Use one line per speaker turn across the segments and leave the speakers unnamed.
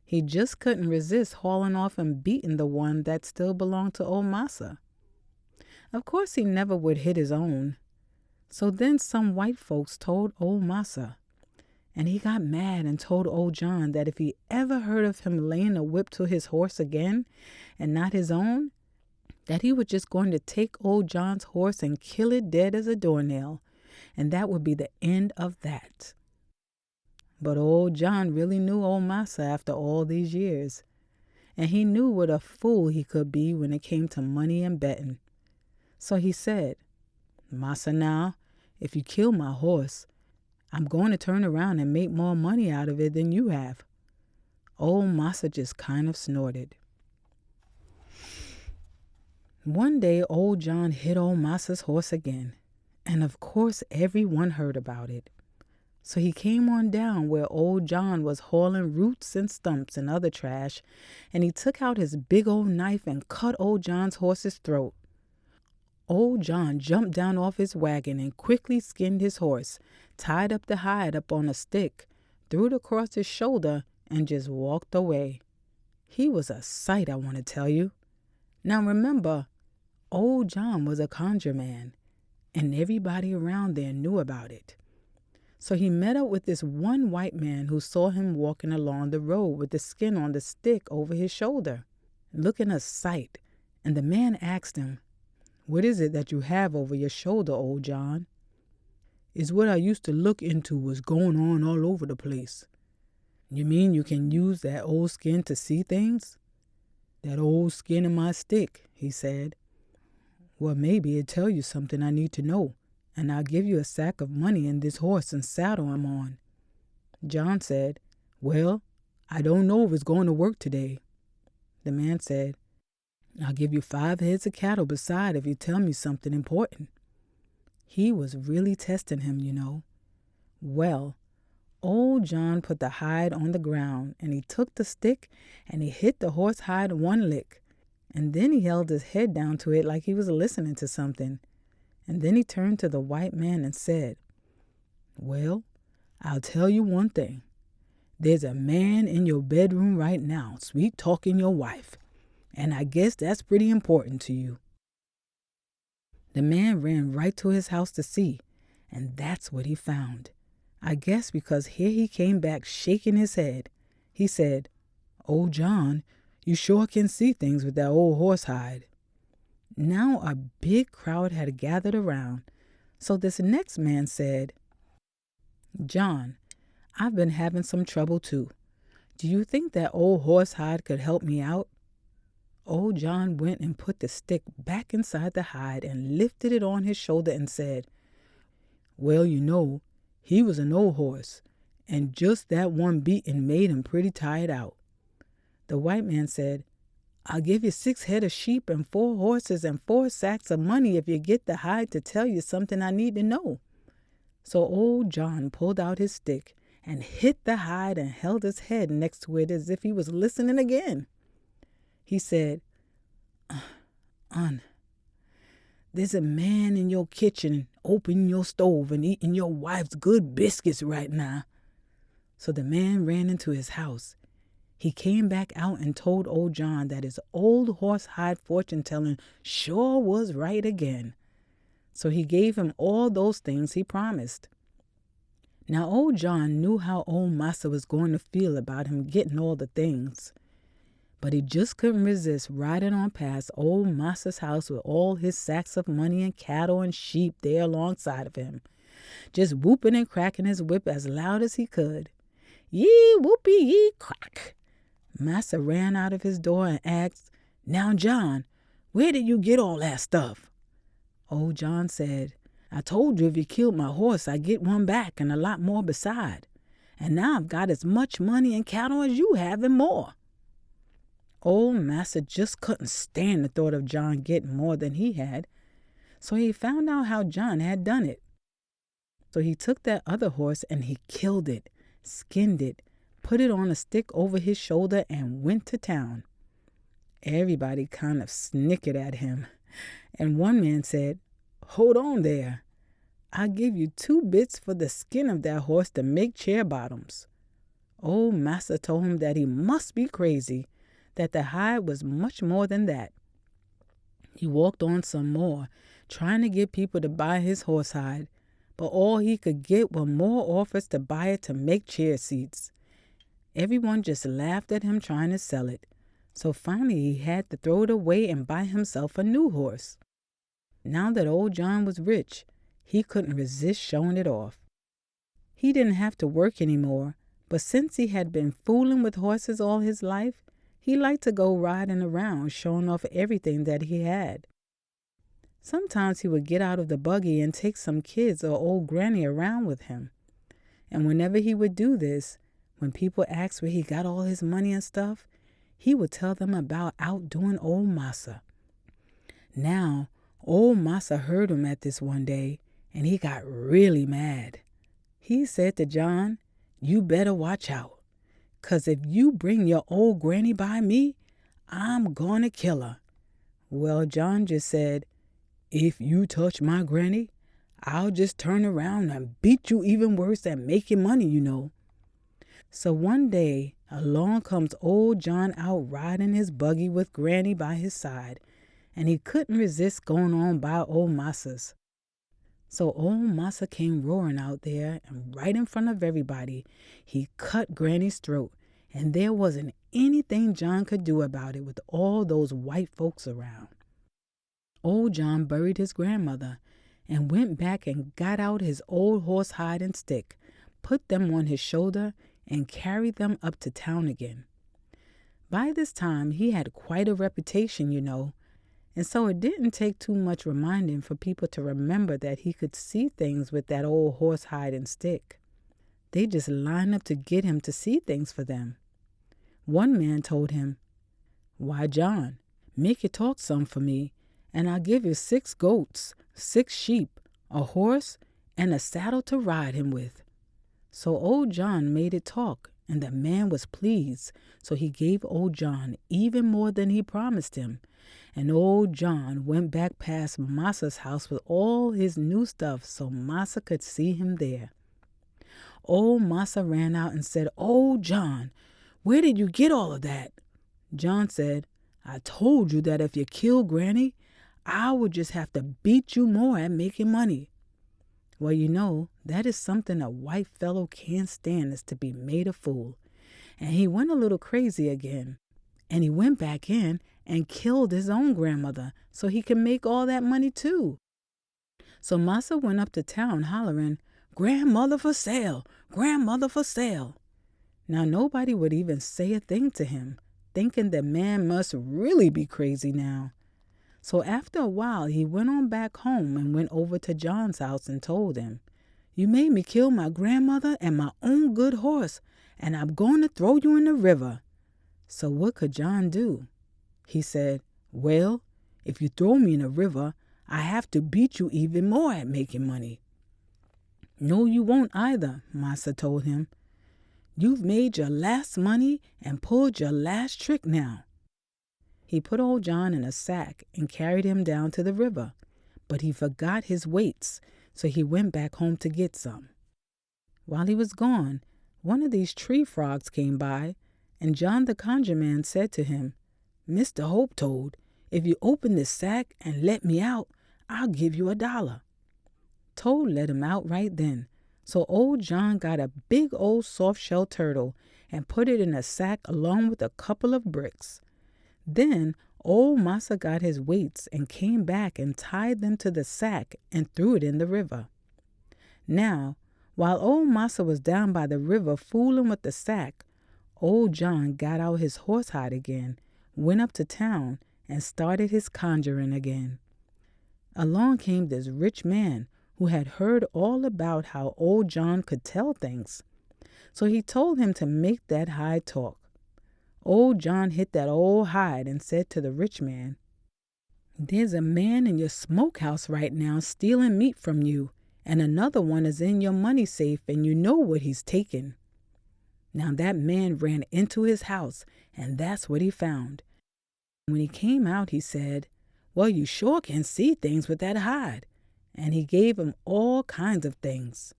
He just couldn't resist hauling off and beating the one that still belonged to old Massa. Of course, he never would hit his own. So then some white folks told old Massa, and he got mad and told old John that if he ever heard of him laying a whip to his horse again and not his own, that he was just going to take old John's horse and kill it dead as a doornail, and that would be the end of that. But old John really knew old Massa after all these years, and he knew what a fool he could be when it came to money and betting. So he said, "Massa, now, if you kill my horse, I'm going to turn around and make more money out of it than you have." Old Massa just kind of snorted. One day, old John hit old Massa's horse again, and of course everyone heard about it. So he came on down where old John was hauling roots and stumps and other trash, and he took out his big old knife and cut old John's horse's throat. Old John jumped down off his wagon and quickly skinned his horse, tied up the hide up on a stick, threw it across his shoulder, and just walked away. He was a sight, I want to tell you. Now remember, old John was a conjure man, and everybody around there knew about it. So he met up with this one white man who saw him walking along the road with the skin on the stick over his shoulder, looking a sight, and the man asked him, "What is it that you have over your shoulder, old John?" "It's what I used to look into what's going on all over the place." "You mean you can use that old skin to see things?" "That old skin in my stick," he said. "Well, maybe it'll tell you something I need to know, and I'll give you a sack of money and this horse and saddle I'm on." John said, "Well, I don't know if it's going to work today." The man said, "I'll give you 5 heads of cattle beside if you tell me something important." He was really testing him, you know. Well, old John put the hide on the ground, and he took the stick and he hit the horse hide one lick, and then he held his head down to it like he was listening to something. And then he turned to the white man and said, "Well, I'll tell you one thing. There's a man in your bedroom right now, sweet-talking your wife, and I guess that's pretty important to you." The man ran right to his house to see, and that's what he found. I guess because here he came back shaking his head. He said, "Old John, you sure can see things with that old horse hide." Now a big crowd had gathered around, so this next man said, "John, I've been having some trouble too. Do you think that old horse hide could help me out?" Old John went and put the stick back inside the hide and lifted it on his shoulder and said, "Well, you know, he was an old horse, and just that one beating made him pretty tired out." The white man said, "I'll give you 6 head of sheep and 4 horses and 4 sacks of money if you get the hide to tell you something I need to know." So old John pulled out his stick and hit the hide and held his head next to it as if he was listening again. He said, "There's a man in your kitchen opening your stove and eating your wife's good biscuits right now." So the man ran into his house. He came back out and told old John that his old horsehide fortune-telling sure was right again. So he gave him all those things he promised. Now old John knew how old Massa was going to feel about him getting all the things. But he just couldn't resist riding on past old Massa's house with all his sacks of money and cattle and sheep there alongside of him, just whooping and cracking his whip as loud as he could. "Yee whoopee yee crack." Massa ran out of his door and asked, "Now, John, where did you get all that stuff?" Old John said, "I told you if you killed my horse, I'd get one back and a lot more beside. And now I've got as much money and cattle as you have and more." Old Massa just couldn't stand the thought of John getting more than he had, so he found out how John had done it. So he took that other horse and he killed it, skinned it, put it on a stick over his shoulder, and went to town. Everybody kind of snickered at him, and one man said, "Hold on there. I'll give you 2 bits for the skin of that horse to make chair bottoms." Old Massa told him that he must be crazy, that the hide was much more than that. He walked on some more, trying to get people to buy his horse hide, but all he could get were more offers to buy it to make chair seats. Everyone just laughed at him trying to sell it, so finally he had to throw it away and buy himself a new horse. Now that old John was rich, he couldn't resist showing it off. He didn't have to work anymore, but since he had been fooling with horses all his life, he liked to go riding around showing off everything that he had. Sometimes he would get out of the buggy and take some kids or old granny around with him. And whenever he would do this, when people asked where he got all his money and stuff, he would tell them about outdoing old Massa. Now, old Massa heard him at this one day, and he got really mad. He said to John, "You better watch out, 'cause if you bring your old granny by me, I'm gonna kill her." Well, John just said, "If you touch my granny, I'll just turn around and beat you even worse than making money, you know." So one day, along comes old John out riding his buggy with Granny by his side, and he couldn't resist going on by old Massa's. So old Massa came roaring out there, and right in front of everybody, he cut Granny's throat, and there wasn't anything John could do about it with all those white folks around. Old John buried his grandmother and went back and got out his old horse hide and stick, put them on his shoulder, and carried them up to town again. By this time, he had quite a reputation, you know, and so it didn't take too much reminding for people to remember that he could see things with that old horse hide and stick. They just lined up to get him to see things for them. One man told him, "Why, John, make you talk some for me, and I'll give you 6 goats, 6 sheep, a horse, and a saddle to ride him with." So old John made it talk, and the man was pleased, so he gave old John even more than he promised him. And old John went back past Massa's house with all his new stuff so Massa could see him there. Old Massa ran out and said, "Oh, John, where did you get all of that?" John said, "I told you that if you kill Granny, I would just have to beat you more at making money." Well, you know, that is something a white fellow can't stand, is to be made a fool. And he went a little crazy again. And he went back in and killed his own grandmother so he could make all that money too. So Massa went up to town hollering, "Grandmother for sale! Grandmother for sale!" Now nobody would even say a thing to him, thinking the man must really be crazy now. So after a while, he went on back home and went over to John's house and told him, "You made me kill my grandmother and my own good horse, and I'm going to throw you in the river." So what could John do? He said, "Well, if you throw me in the river, I have to beat you even more at making money." "No, you won't either," Massa told him. "You've made your last money and pulled your last trick now." He put old John in a sack and carried him down to the river, but he forgot his weights, so he went back home to get some. While he was gone, one of these tree frogs came by, and John the Conjure Man said to him, "Mr. Hope Toad, if you open this sack and let me out, I'll give you $1." Toad let him out right then, so old John got a big old soft-shell turtle and put it in a sack along with a couple of bricks. Then old Massa got his weights and came back and tied them to the sack and threw it in the river. Now, while old Massa was down by the river fooling with the sack, old John got out his horsehide again, went up to town, and started his conjuring again. Along came this rich man who had heard all about how old John could tell things. So he told him to make that hide talk. Old John hit that old hide and said to the rich man, "There's a man in your smokehouse right now stealing meat from you, and another one is in your money safe, and you know what he's taken." Now that man ran into his house, and that's what he found. When he came out, he said, "Well, you sure can see things with that hide," and he gave him all kinds of things.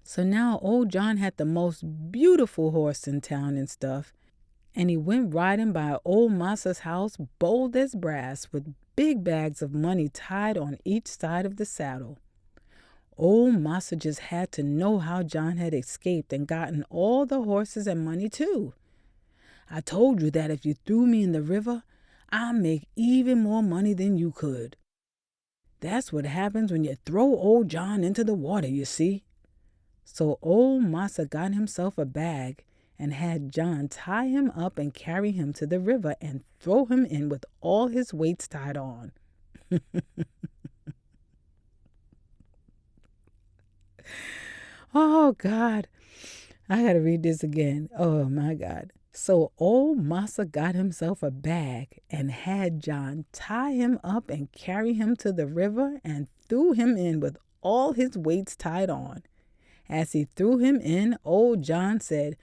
So now old John had the most beautiful horse in town and stuff, and he went riding by old Masa's house bold as brass with big bags of money tied on each side of the saddle. Old Masa just had to know how John had escaped and gotten all the horses and money too. I told you that if you threw me in the river, I'd make even more money than you could. That's what happens when you throw old John into the water, you see. So old Masa got himself a bag and had John tie him up and carry him to the river and throw him in with all his weights tied on. Oh, God. I got to read this again. Oh, my God. So old Masa got himself a bag and had John tie him up and carry him to the river and threw him in with all his weights tied on. As he threw him in, old John said,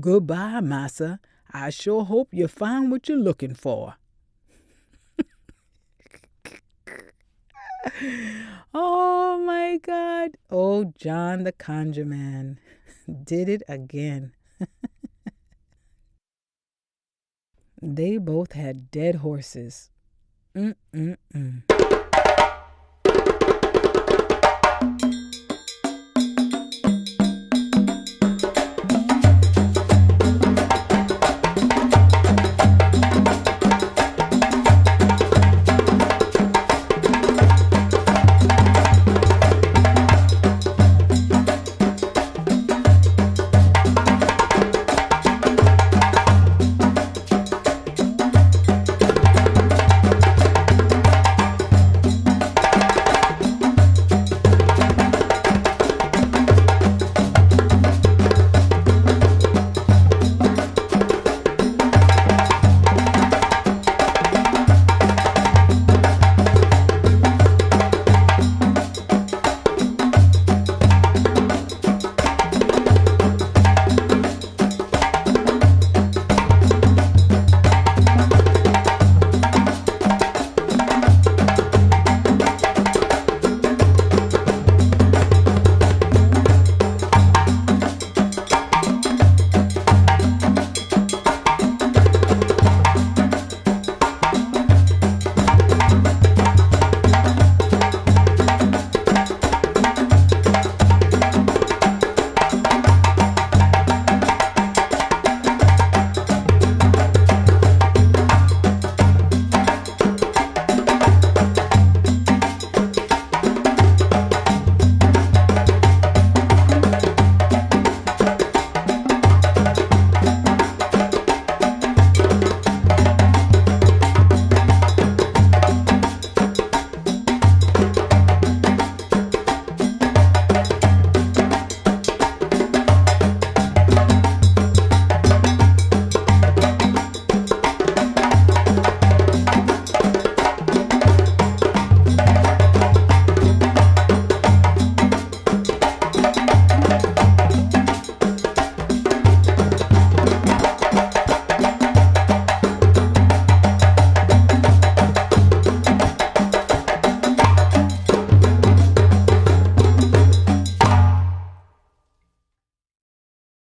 "Goodbye, Masa. I sure hope you find what you're looking for." Oh my God. Old John the Conjure Man did it again. They both had dead horses. Mm-mm-mm.